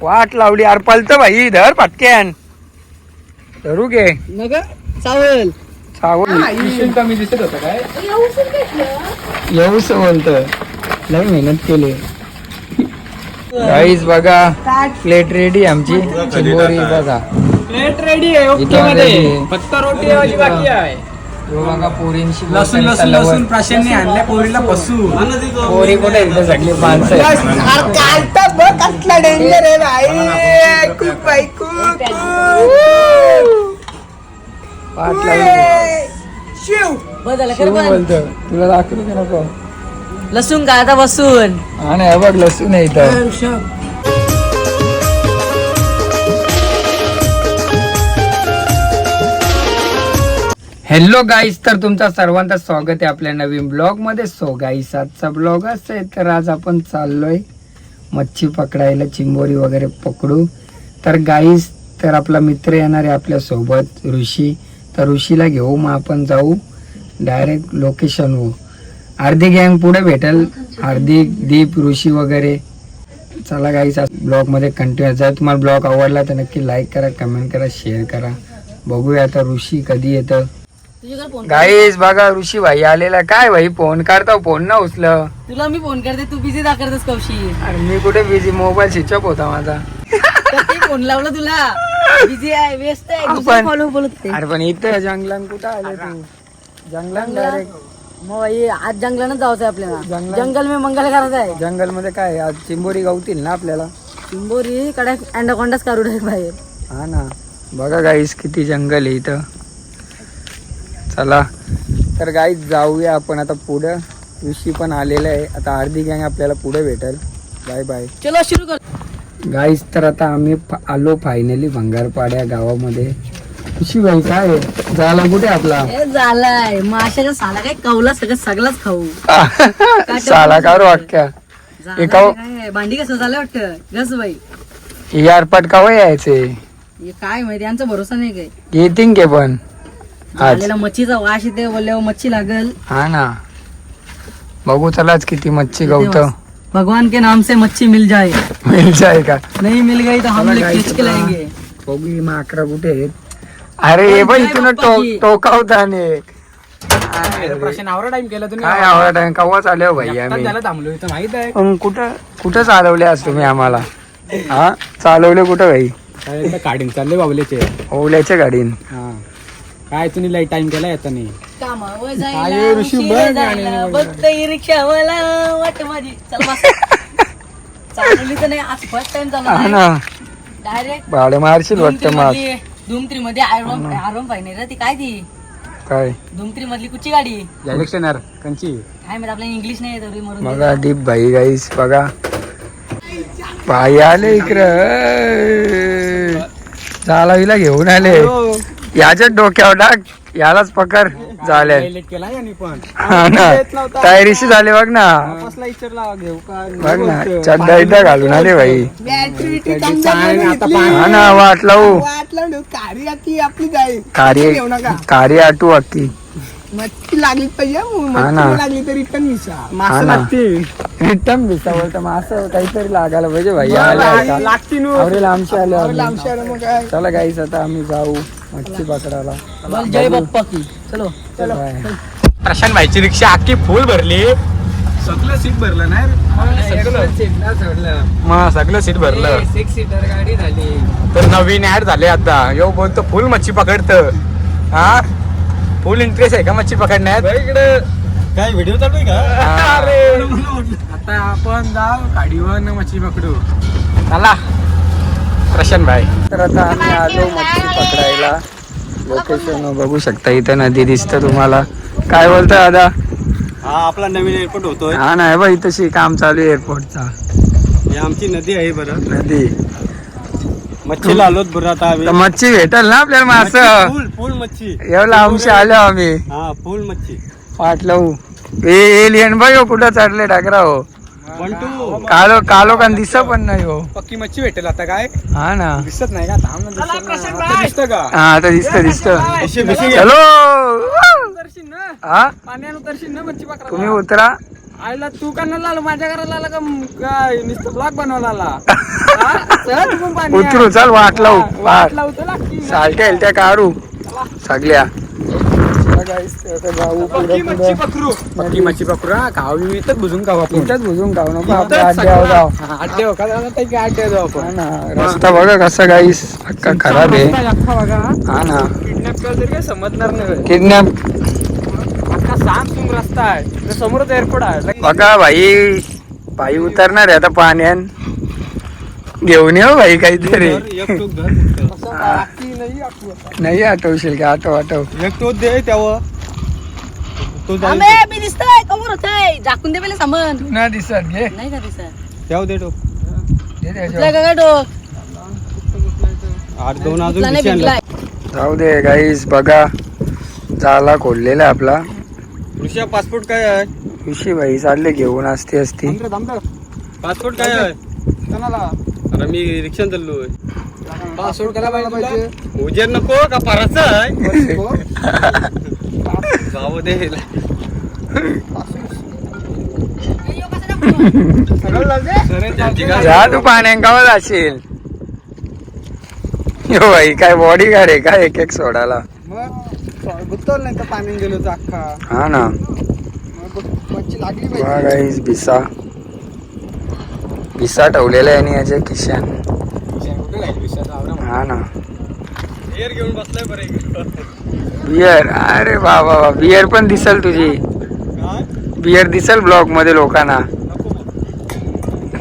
वाट लावली यार पलत भाई धर पटक्यान धरू घे नग चावल सावल कमी दिसत होतं काय येऊस बोलत लय मेहनत केली गाईज बघा प्लेट रेडी आमची चिंबोरी बघा प्लेट रेडी आहे ओके इथं मध्ये ready. फक्त रोटी वाली बाकी आहे तो बघा पोरींशी लसूण बोलताना लसूण चालल्यावर. लसूण प्राशांनी आणले पोरीला बसू पोरी कुठे इथे सगळी माणसं आहेत. कसला डेंजर आहे भाई खूप भाई खूप वाट लावली शिव शिव बोलतो तुला दाखवू का नको लसूण का आता बसून हा नाही बघ लसूण आहे इथं हॅलो गाईस तर तुमचं सर्वांचं स्वागत आहे आपल्या नवीन ब्लॉग मध्ये. सो गाईस आजचा ब्लॉग असा आहे तर आज आपण चाललोय मच्छी पकडायला, चिंबोरी वगैरे पकडू. तर गाईस तर आपला मित्र येणार आहे आपल्या सोबत ऋषी. तर ऋषीला घेऊ मग आपण जाऊ डायरेक्ट लोकेशनवर. अर्धी गँग पुढे भेटेल, हार्दिक, दीप, ऋषी वगैरे. चला गाईस ब्लॉग मध्ये कंटिन्यू. जर तुम्हाला ब्लॉग आवडला तर नक्की लाईक करा, कमेंट करा, शेअर करा. बघूया आता ऋषी कधी येतं. गाईस बघा ऋषी भाई आलेला. काय भाई फोन करता, फोन ना उचल. तुला मी फोन करते तू बिझी दाखवतेस कौशी. अरे मी कुठे बिझी, मोबाईल स्विच ऑफ होता माझा. फोन लावला तुला बिझी आहे, व्यस्त आहे. आपण- फॉलो बोलत अरे पण इथं जंगलान कुठं आले तू? जंगलान डायरेक्ट मग भाई आज जंगलानं जायचं आपल्याला. जंगलात? जंगल में मंगल करायचं आहे. जंगल मध्ये काय आज चिंबोरी गावतील ना आपल्याला. चिंबोरी कडे अँडाकोंडाच काढू डायरेक्ट बाहेर. हा ना बघा गाईस किती जंगल आहे इथं. चला तर गाईस जाऊया आपण आता पुढं. ऋषी पण आलेला आहे. आता अर्धी गँग आपल्याला पुढे भेटेल. बाय बाय चलो सुरू कर. गाईस तर आता आम्ही आलो फायनली भंगारपाड्या गावामध्ये. ऋषी भाई काय आहे? झाला कुठे आपला हे झालाय माशाचा साला काय कवला सगळाच खाऊ. साला का रो अख्ख्या झालाय एका- काय, भांडी कसं झालं वाटतं गस बाई. यार पटकाव यायचे हे काय माहिती यांचा भरोसा नाही काय. येतील के पण आज. झालेला मच्छीचा वास येते बोलल्यावर मच्छी लागल. हा ना बघू चलाच किती मच्छी गवत. भगवान के नाम से मच्छी मिल जाए, मिल जाए का. नहीं मिल गई तो हम चला लोग guys, खींच के आता लाएंगे. बघू ही माकरा कुठे आहेत. अरे हे बघ जय इथून बाप्पा की. टोकावता प्रश्न आवरा टाइम केला तुम्ही काय आवडत आहे कव्हा चालव भाई आम्ही. त्याला थांबलो इथं माहित आहे पण कुठं कुठं चालवले आज तुम्ही आम्हाला. हा चालवले कुठं भाई. काय काढीन चालले बाबलेचे ओल्याच्या गाडीन. हा काय तुम्ही लाईट टाइम केला येता नाही कामावर काय जायला, ऋषी उशिरा बघ जायला, आणि- बघतोय रिक्षावाला वाट माझी. चल बस. चालवली तर नाही आज फर्स्ट टाइम हा चालवली ना डायरेक्ट. भाडे मारशील वाटतं मग. धूमत्री मध्ये आरवम पाहिजे रे ती काय ती काय धूमत्री मधली कुठची गाडी इलेक्शनर कंची काय माहिती आपल्याला इंग्लिश नाही येत रे मरून बघा डीप भाई गाईस बघा भाई आले इकडं. झाला हिला घेऊन आले. याच्याच डोक्यावर टाक, यालाच पकड झाल्या. लेट केला आणि पण हा ना तयारीशी झाले बघ ना. कसला इचरला घेऊ का बघ ना चड्डा इड्डा घालून आले भाई. हा ना वाट लावू कार्य आटू अक्की. मच्छी लागली पाहिजे हा ना लागली तर रिटर्न हा ना रिटर्न भिसावं तर मग असं काहीतरी लागायला पाहिजे भाई. आवडे लांबशी आले. चला गाईस आता आम्ही जाऊ मच्छी पकडायला. जय बाप्पा की. चलो बाय. प्रशांत भाईची रिक्षा अख्खी फुल भरली. सगळं सीट भरलं नाही मग सगळं सीट भरलं. 6 सीटर गाडी झाली. तर नवीन ऍड झाले आता. यो बोलतो फुल मच्छी पकडत. हा फुल इंटरेस्ट आहे का मच्छी पकडण्यात. काय व्हिडिओ चालू आहे का? आता आपण जाऊ गाडीवर मच्छी पकडू. चला प्रशांत भाई. तर आता आम्ही आलो मच्छी पकडायला. लोकेशन बघू शकता इथं नदी दिसतं तुम्हाला. काय बोलतोय दादा. हा आपला नवीन एअरपोर्ट होतोय. हा नाही बाई तशी काम चालू आहे एअरपोर्टचा. ही आमची नदी आहे बरं. नदी मच्छीला आलोत बरं आता आम्ही. तर मच्छी भेटल ना आपल्याला मासं. फुल फुल मच्छी. एवढा आमशी आलो आम्ही. हा फुल मच्छी. वाटलं एलियन बाई हो कुठं चढले टाकरा हो. बंटू कालो कालो का दिसत पण नाही हो. पक्की मच्छी भेटेल आता काय हा ना दिसत नाही का. थांब ना, दिसत नाही. आता दिसतं का. हा आता दिसत दिसत. बेशी घे. चलो उतरशील ना हा पाण्यात उतरशील ना मच्छी पकडा. तुम्ही उतरा आयला तू का नाही आला माझ्या घराला आला का काय नुसतं ब्लॉग बनवला आला हा? चल तू पण पाणी आण. उतरू चल वाट लावू वाट वाट लावतो ना की. चालत्या हेलत्या काढू सगळ्या जाऊ पक्की मच्छी पकडू पक्की मच्छी पकडू हा खाऊ मी इथंच बुजून खाऊ आपण इथंच बुजून खाऊ नको इथंच आपल्या सगळं. अड्ड्यावर जाऊ हा, अड्ड्यावर का जाणार ते की अड्ड्यावर जाऊ हा आपण ना रस्ता बघा कसा गाईस अख्खा खराब आहे रस्ता अख्खा बघा हा ना किडनॅप केलं तरी काही समजणार नाही किडनॅप अख्खा सांग रस्ता आहे त्या समोरच एअरपोर्ट आहे बघा भाई उतरणार आहे आता पाण्यान घेऊन येऊ भाई काहीतरी एक तो घर फक्त. नाही आठवशील का आठव एक तो दे त्यावर तो जाईल आंबे मी दिसतोय कमर होतंय झाकून दे पहिले सामान ना दिसत घे नाही का दिसत त्यावर दे तो दे कुठला त्याच्यावर. का डोक 8-2 अजून कुठला नाही पिशवी आणला. बिकलाय जाऊ दे गाईस बघा झाला खोललेला आपला ऋषा पासपोर्ट काय आहे विषय भाई चालले घेऊन असती पासपोर्ट काय आहे अरे मी रिक्षा चाललोय पासवर्ड करायला पाहिजे उजेर नको का फाराचा आहे जाऊ दे जा तू पाण्याकावर जाशील यो भाई काय बॉडी गार्ड आहे काय एक सोडायला गुत्तल नाही तर पाणी गेलो तर अख्खा हा ना मच्छी लागली बघा गाईस भिसा ठेवलेला आहे आणि याच्या खिशान हा ना एअर घेऊन बसलाय बरं बियर अरे वा वा वा बियर पण दिसल तुझी बियर दिसल ब्लॉग मध्ये लोकांना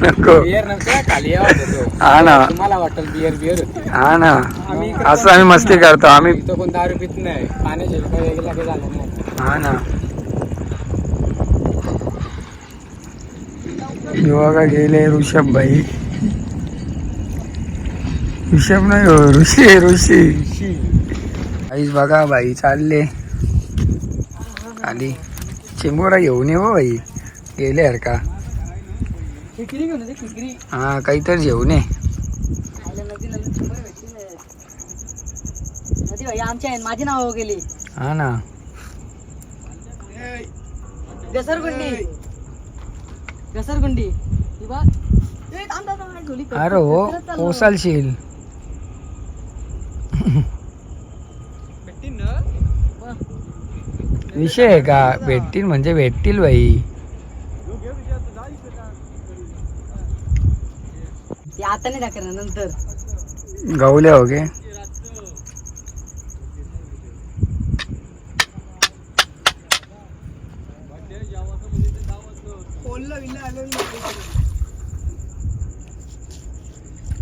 नको बियर नव्हतं खाली आवाज होतो हा ना तुम्हाला वाटेल बियर होती हा ना असं आम्ही मस्ती करतो आम्ही इथं कोण दारू पित नाही पाण्याचे वेगळं काही झालं नाही हा ना बघा गेले ऋषभ भाई ऋषभ नाही हो ऋषी आईच बघा भाई चालले आली चिंबोरा घेऊन ये हो भाई गेले यार का खिकरी घेऊन येते खिकरी हा काहीतरी घेऊन ये नदी भाई आमच्या आहे माझी नाव गेली हा ना घसरगुंडी ही बघ ए, थांब, थांब, थांब, ढोली कर. अरे हो घसरत चाललो. कोसालशील बघ. विषय आहे का भेटतील म्हणजे भेटतील भाई ते आता नाही टाकणार नंतर गवले हो गे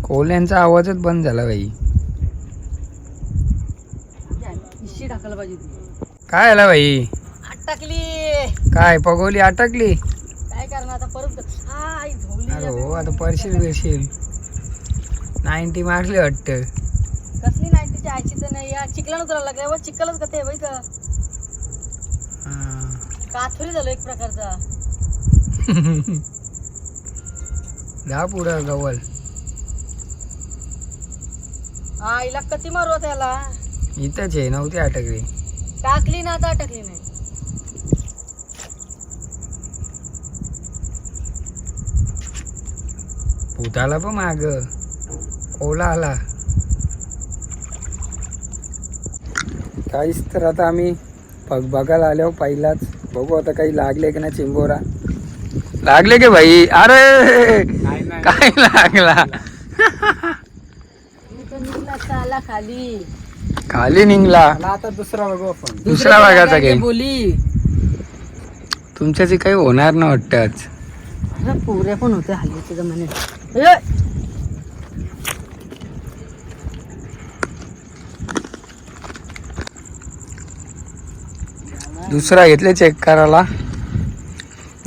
कोल्यांचा आवाजच बंद झाला भाई इशी टाकायला पाहिजे ती. काय आला भाई आत टाकली काय पगोली अटकली काय करणार आता परत हा आई झोवली अरे हो आता परशील बिरशील 90 मारली वाटतं कसली नाही तिची आयची तर नाही या चिखला उतरायला लागल्या व चिखलच का ते बाई का हा. काथुरी झालो एक प्रकारचा जा पुढं गवल हा हिला कती मारू त्याला इथंच आहे नव्हती अटकली टाकली ना आता टाकली नाही भूताला पण माग ओला आला काहीच तर आता आम्ही बघायला आल्यावर पहिलाच बघू आता काही लागले की ना चिंबोरा लागले की भाई अरे काय लागला निघला चाला खाली खाली निघला आता दुसरा बघू आपण दुसरा भागाचा गेम बोली तुमच्याची काही होणार ना वाटतच अरे पुऱ्या पण होते हल्लीच्या जमान्यात ए! दुसरा घेतले चेक करायला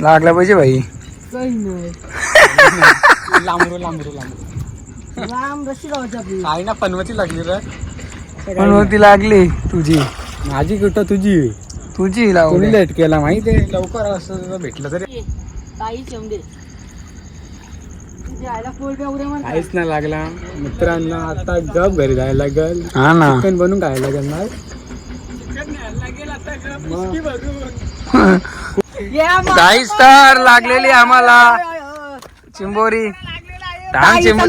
लागला पाहिजे भाई काही नाही लांबरू लांब रशी गावाची आपली काय ना पनवती लागली रे पण वरती लागली तुझी माझी कुठं तुझी तुझी कोणी लावली लेट केला माहिती आहे लवकर असं भेटलं तरी काही चेवडे जायला पोल पे उरे म्हणतात काहीच नाही लागला मित्रांनो आता गप घरी जायला लागल हा ना चिकन बनवून खायला लागल ना गाईस तर लागलेली आम्हाला चिंबोरी.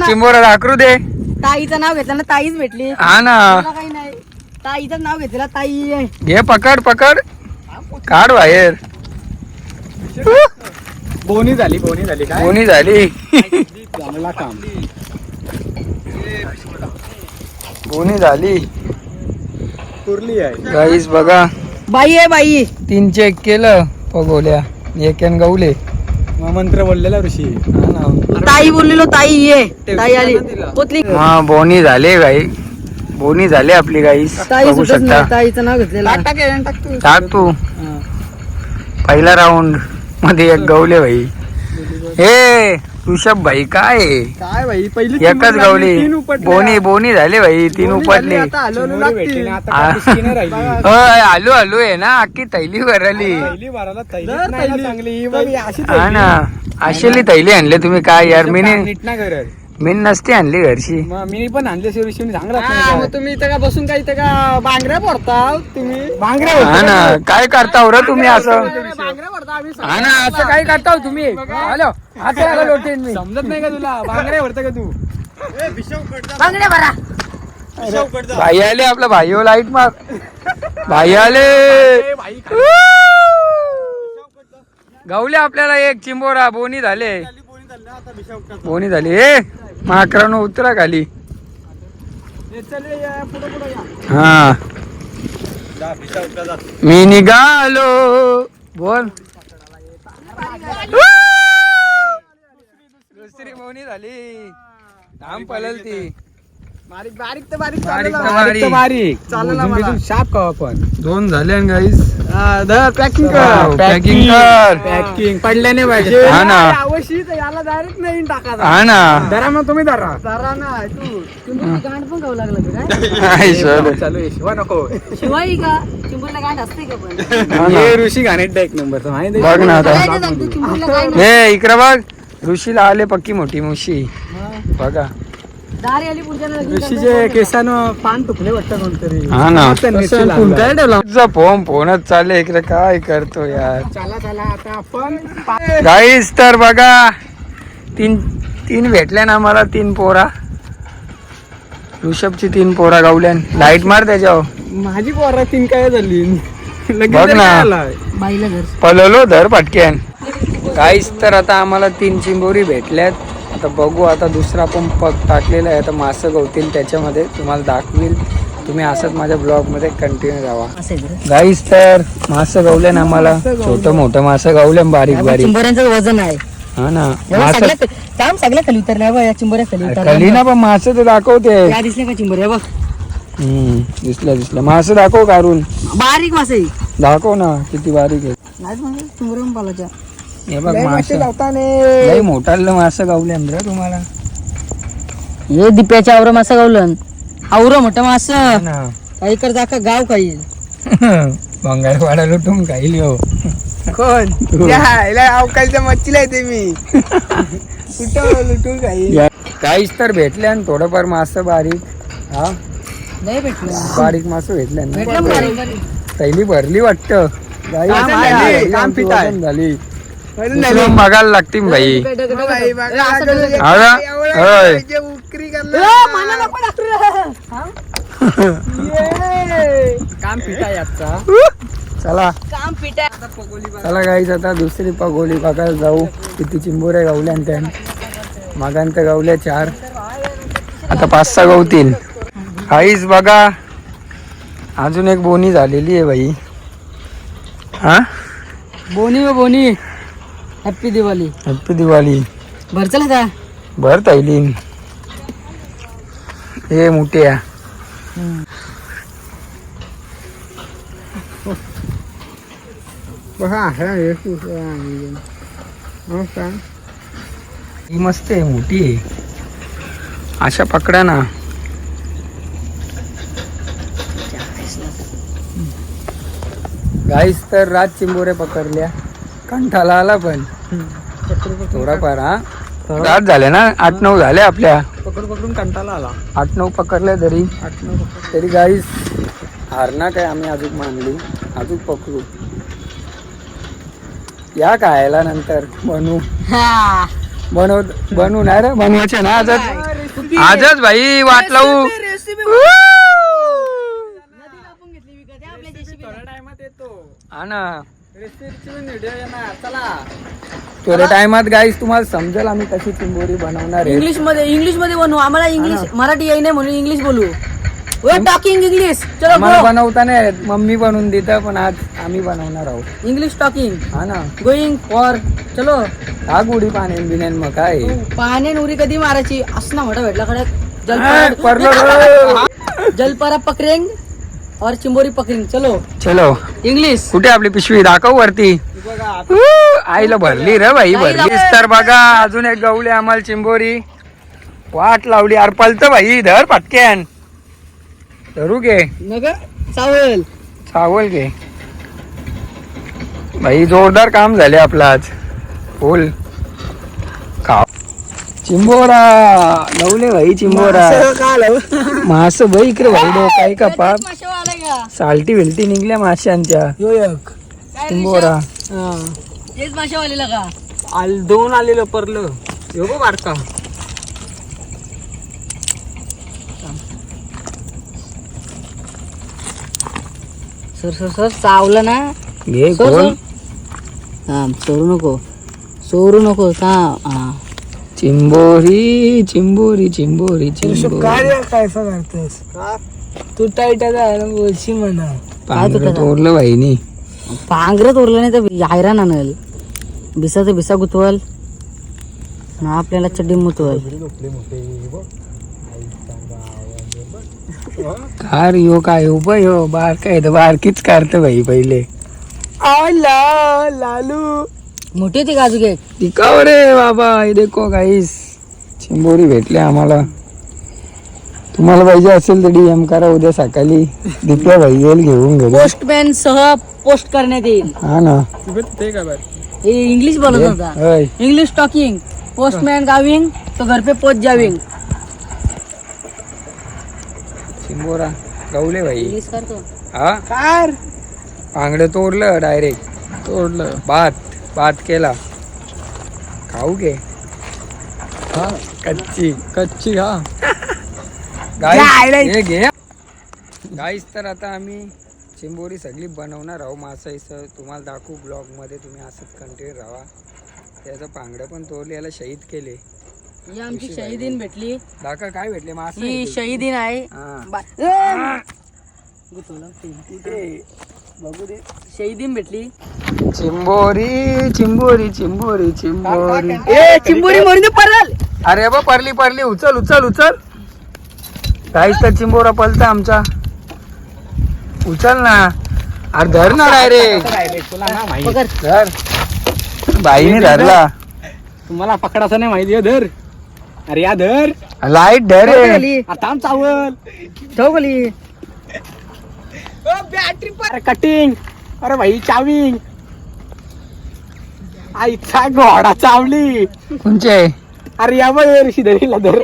चिंबोरा दाखरू दे. ताईचं नाव घेतलं ना ताईच भेटली. हा ना, मला काही नाही, ताईचं नाव घेतलं ताई आहे. घे पकड पकड, काढ बाहेर. बोनी झाली काय कोणी झाली, चांगला काम. कोणी झाली. कुर्ली आहे. गाईस बघा, बाई आहे बाई. 3 चेक केलं पगोल्या, एकेन गवले. मंत्र बोललेला ऋषी. ताई बोललेलो ताई ये. ताई आली पोतली. हा बोनी झाले गाई, बोनी झाले आपली गाईस. ताई बघू सुटत शकता. नाही, ताईचं नाव घेतलेलं. टाक तू. पहिला राऊंड मध्ये एक गवले भाई. हे ऋषभ भाई काय आहे? काय भाई पहिली एकच गवली. बोनी झाले भाई, 3 उपटले. आलू आलू आहे ना, अख्खी थैली भरली. हा ना, अशीली थैली आणले तुम्ही काय यार. मी नसते आणली घरची. मी पण आणले ऋषी चांगला. तुम्ही इथं का बसून काय इथं का बांगड्या पडता तुम्ही. हा ना, काय करता हो रे तुम्ही असं. बांगड्या पडता आम्ही. हा ना, असं काय करता हो तुम्ही. हॅलो, आता लोटेन मी. समजत नाही का तुला. बांगड्या भरता का तू. बांगड्या भरा. भाई आले, आपला भाई हो. लाईट मार. भाई आले. गावले आपल्याला एक चिंबोरा. बोनी झाले, बोनी झाली. हे माकरानं उतरा खाली. हा, मी निघालो. बोल. दुसरी बोनी झाली. काम पललती. बारीक तर बारीक बारीक. चालला मला. शाप का आपण 2 झाले गाईस. पॅकिंग पॅकिंग कर. पॅकिंग पडल्या नाही पाहिजे. हा ना, याला डायरेक्ट नाही टाकायचा. हा ना. धरा मग तुम्ही धरा. जरा ना तू चिंबूरची गांड पण खाऊ लागला तू काय. काय सर. चालू आहे शिवा नको. शिवाई का चिंबूरला गांड असते का पण. हा ना. हे ऋषी घाणेट एक नंबर माहिती बघ ना आता. काय ते सांगतो, चिंबूरला काय नाही. हे इकडे बघ, ऋषीला आले पक्की मोठी मुशी. बघा. दारी आली पुढच्या ऋषीचे केसानं पान तुकले वाटतं कोणतरी. हा ना, काय तुझा फोनच चालले इकडे. काय करतो यार. चला आता आपण गाईस तर बघा, 3 भेटल्या ना मला. 3 पोरा. ऋषभची 3 पोरा गावल्यान. लाईट मार त्याच्यावर. माझी पोरा 3 काय झाली. बघ ना, बाईला घर. पलवलो धर पटक्यान. गाईस तर आता आम्हाला 3 चिंबोरी भेटल्यात. आता बघू, आता दुसरा पण पग टाकलेला आहे. आता मासं गवतील त्याच्यामध्ये, तुम्हाला दाखवील. तुम्ही असंच माझ्या ब्लॉग मध्ये कंटिन्यू राहा. गाईस तर मासं गवले ना आम्हाला. छोटं मोठं मासं गवले, बारीक बारीक. चिंबोऱ्यांचं वजन आहे. हा ना, काम सगळ्या खाली उतरल्या बघ. या चिंबोऱ्या खाली उतरल्या. खाली ना, पण मासं तर दाखवते. या दिसल्या का चिंबोऱ्या बघ. दिसलं. मासं दाखव काढून. बारीक मासे दाखव ना, किती बारीक आहे. नाही चिंबोऱ्या पालाच्या. हे बघ मासं. लय मोठालं मासं गावले अंदर तुम्हाला. हे दिप्याच्या आवरं मासा गावलं. आवरं मोठं मास. हा ना. काही करता का गाव काही. बंगारवाडा लुटून खाईल हो. कोण अवकाळच्या मच्छीला येते मी. कुठं लुटून काही. काहीच तर भेटले आणि थोडंफार मासं बारीक. हा, नाही भेटलं. बारीक मासं भेटले ना. भेटलं बारीक बारीक. पहिली भरली वाटतं. गाई काम झाली, झाली, काम आमची पिताय. वजन झाली. दुसरं बघायला लागतील भाई. काम पिता याचा. चला काम पिटा. चला गाईच, आता दुसरी पगोली बघायला जाऊ. किती चिंबोऱ्या गावल्या आणि त्या मागांत गावल्या 4. आता 5-6 गावतील. गाईच बघा, अजून एक बोनी झालेली आहे भाई. हा, बोनी व बोनी. हॅप्पी दिवाळी. हॅप्पी दिवाळी. बर चला आता. भर तैली. हे मोठ्या. ही मस्त आहे, मोठी आहे. अशा पकडा ना. गाईस तर रात चिंबोऱ्या पकडल्या. कंठाला आला पण थोडाफार. हा, रात झाल्या ना. 8-9 झाल्या आपल्या. पकडून कंटाळा आला. 8-9 पकडल्या तरी गाईस हारना काय आम्ही अजून मानली. अजून पकडू. या खायला नंतर बनवू हा. बनवू नाही रे बनवायचे ना आजच भाई वाट लावू हा ना थोड्या टाइमात गाईस तुम्हाला समजेल आम्ही कशी चिंबोरी बनवणार आहे. इंग्लिश मध्ये बनवू. आम्हाला इंग्लिश मराठी येई नाही म्हणून इंग्लिश बोलू. Talking English. चलो मला बनवता नाही येत. मम्मी बनवून देतं पण आज आम्ही बनवणार आहोत. इंग्लिश टॉकिंग हा ना गोईंग फॉर. चलो हा गुढी पाण्यान बिण्यान मग काय पाण्यान उरी कधी मारायची असं ना मोठा भेटला खडक. जलपरा पकरेंग और चिंबोरी पकरेंग. चलो चलो इंग्लिश. कुठे आपली पिशवी दाखव वरती आईला भरली रे भाई भरली तर बघा अजून एक गवले आम्हाला चिंबोरी वाट लावली अरे पलत भाई धर पटक्यान धरू घे नग चावल चावल घे भाई जोरदार काम झाले आपलं आज बोल खाव चिंबोरा लवले भाई चिंबोरा मास भाई इकडे भाई डोकाय का पाप साल्टी विलटी निघल्या माशांच्या चिंबोरा तेच माशावालीला का दोन आलेलं परलं एवढं बारका सर सर सर चावलं ना. घे सर खोल चोरू नको हा. चिंबोरी चिंबोरी चिंबोरी चिंबोरी काय करतोस तू टाईट बोलशी म्हणा पांढरं तोडलं भाईनी पांघरत उरलं नाही तर हैराण आणल. बिसा तर बिसा गुतवल ना आपल्याला चड्डी मुतवल. कार यो काय उभं यो बार काय बारकीच काढत भाई पहिले लालू मोठी ती गाजू घे. टिकाव रे बाबा हे देखो गाईस चिंबोरी भेटले आम्हाला. तुम्हाला पाहिजे असेल तर DM करा उद्या सकाळी दीप्या भाई येईल घेऊन घरी. पोस्टमॅन सह पोस्ट करण्यात येईल. हा ना हे इंग्लिश बोलत होता. होय. English talking. पोस्टमॅन गाविंग तो घर पे पोच जाविंग. चिंबोरा गवले भाई इंग्लिश करतो. हा कार पांगडं तोडलं डायरेक्ट तोडलं भात केला खाऊ घे हा कच्ची हा गाईस घे गाईस. तर आता आम्ही चिंबोरी सगळी बनवणार आहोत मासाईचं तुम्हाला दाखवू ब्लॉग मध्ये. तुम्ही असंच कंटिन्यू राहा. त्याचं पांगडं पण तोडले याला शहीद केले. ही आमची शहीदीन भेटली. दाखा काय भेटले मासा ही शहीदीन आहे. बघू दे शहीदीन भेटली. चिंबोरी चिंबोरी चिंबोरी चिंबोरी ए चिंबोरी म्हणून दे परल. अरे बा परली उचल काहीच तर चिंबोरा पलता आमचा उचल ना अरे धर ना डायरेक्ट पकड. धर बाईने धरला तुम्हाला पकडायचं नाही माहिती धर. अरे या धर लाईट धर रे. आता चावल चौकली. बॅटरी अरे कटिंग. अरे भाई चाविंग आईचा घोडा चावली. कोणचे अरे या बघ शिदरीला धर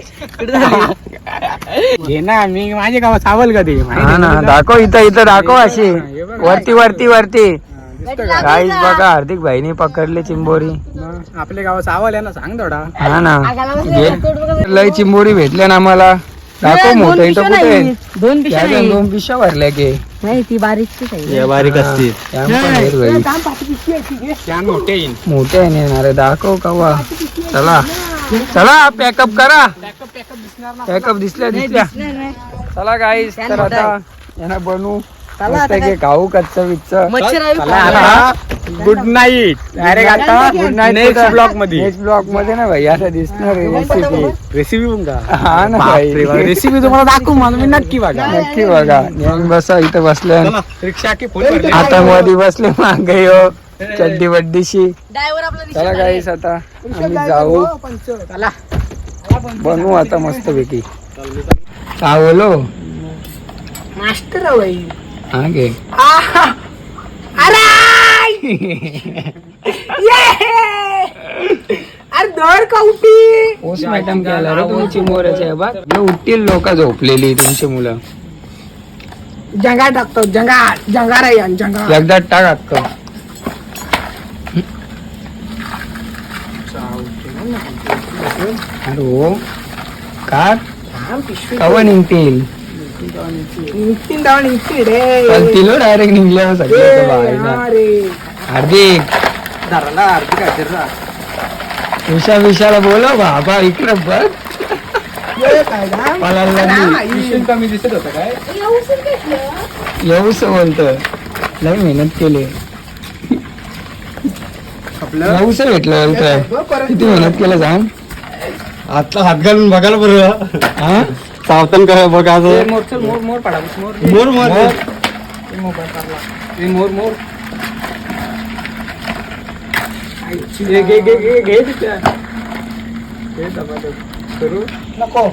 घे ना. मी माझ्या गावात चावल कधी हा ना दाखव इथं दाखव अशी वरती काहीच बघा हार्दिक भाईने पकडले चिंबोरी. आपल्या गावात चावल आहे ना सांग थोडा. हा ना लय चिंबोरी भेटल्या ना आम्हाला. दाखव मोठं इथं कुठे दोन पिशा त्याच्या दोन पिशा भरल्या की नाही ती बारीकचीच आहे. बारीक असते मोठे आहे नेणार दाखव कवा. चला पॅकअप करा. पॅकअप दिसल्या चला गाईस. तर आता यांना बनवू मस्तपैकी खाऊ कच्च विच्च. Good night. डायरेक्ट आता गुड नाईट. नेक्स्ट ब्लॉग मध्ये नेक्स्ट ब्लॉग मध्ये ना भाई आता दिसणार रेसिपी. रेसिपी हा ना भाई रेसिपी तुम्हाला दाखवू मला मी नक्की बघा. नक्की बघा. बसा इथं बसल्या रिक्षा की फुल आता मध्ये बसले मागे यो चड्डी बड्डीशी. ड्रायव्हर आपला चला गाईस आता आम्ही जाऊ बनवू आता मस्त पैकी. चावलो मास्टर बाई हा घे. अरे धड कवटी पोस्टमॉर्टम केला रे तुम्ही चिंबोऱ्याच्या बघ उठतील लोक झोपलेली तुमची मुलं. जंगा टाकतो जंगा रे जंगा एकदा टाक अक्क अरे हो का कवा निघतील चालतील हो डायरेक्ट निघल्यावर सगळे हार्दिक विशाला बोलव बाबा इकडं बघ मला कमी दिसत होता काय येऊस म्हणत लय मेहनत केली येऊस भेटलं काय किती मेहनत केलं सांग आतला हात घालून बघायला बरं हा सावधान करा बघा मोर पाडा मोर मोर मोर घे तिच्या करू नको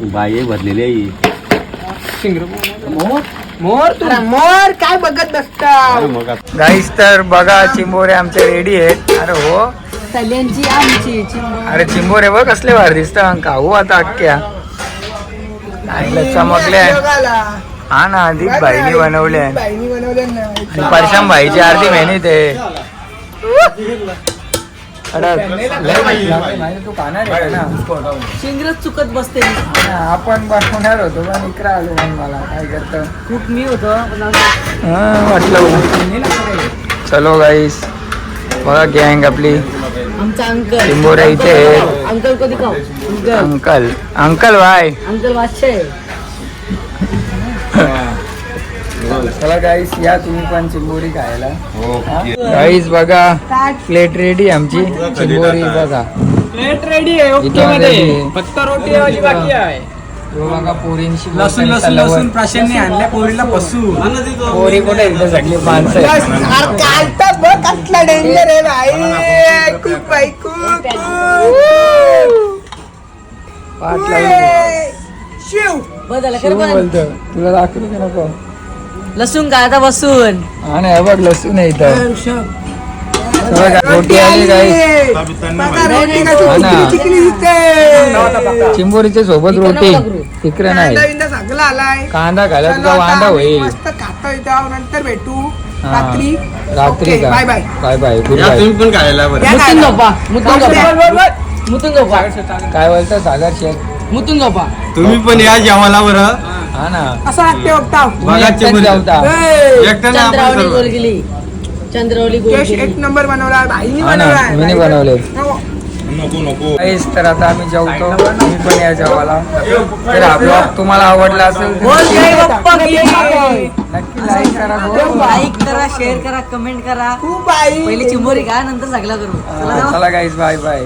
बाई भरलेली आहे मोर काय बघत बसता गाईस तर बघा चिंबोरे आमचे रेडी आहेत अरे हो सल्यांची आमची अरे चिंबोरे बघ कसले भारी दिसत खाऊ आता अख्ख्या चमकले हा ना अधिक भाईनी बनवले बाईनी बनवल्या ना परशाम भाईची अर्धी मेहनत आहे तू खाणार आहे ना शिंगरच चुकत बसते आपण बनवणार होतो पण इकडे आलो मग मला काय करतो खूप मी होतो वाटलं चलो गाईस बघा गँग आपली आमचा अंकल चिंबोरे इथे आहेत. अंकल कधी खाऊ अंकल अंकल बाय अंकल वाजचे चला गाईस या तुम्ही पण चिंबोरी खायला गाईस बघा प्लेट रेडी आमची चिंबोरी बघा प्लेट रेडी आहे इथं ओके मध्ये ready आहे. फक्त रोटी वाली बाकी आहे तो बघा पोरींशी लसूण बोलताना लसूण तलावर. लसूण प्राशांनी आणल्या पोरीला पसू पोरी कुठे इथं सगळी माणसं आहेत. कालता बघ कसला डेंजर आहे भाई खूप बाई खूप पाठ लावली. शिव बदल शिव बोलतो तुला दाखवलं की नको लसूण काय आता बसून हा ना हे बघ लसूण आहे इथं बघा, रोटी आली गाईस हा ना चिंबोरीच्या सोबत रोटी तिकडे नाही सगळं आलाय कांदा घाला तुझा वांदा होईल मस्त खाता येतं नंतर भेटू हा. रात्री रात्री का bye bye bye bye good या बाय तुम्ही पण खायला बरं मुतून झोपा मुतून झोपा मुतून झोपा काय बोलतो सागर शेख मुतून झोपा तुम्ही पण या जेवायला बरं हा ना असं वाटते बघता तुम्ही एकटेच जेवता. एकट्याने आपण चंद्रावली सर्व. गोल गेली चंद्रावली गोल यश गेली एक नंबर बनवला भाईनी हा ना बनवलाय मीनी बनवले नको. नको नको गाईस तर आता आम्ही जेवतो तुम्ही पण या जेवायला तर हा ब्लॉग तुम्हाला आवडला असेल तर बोल जय बाप्पा की नक्की लाईक करा हो. लाईक करा शेअर करा कमेंट करा खूप बाई पहिले चिंबोरी का नंतर सगळं करू चला जाऊ. चला गाईस बाय बाय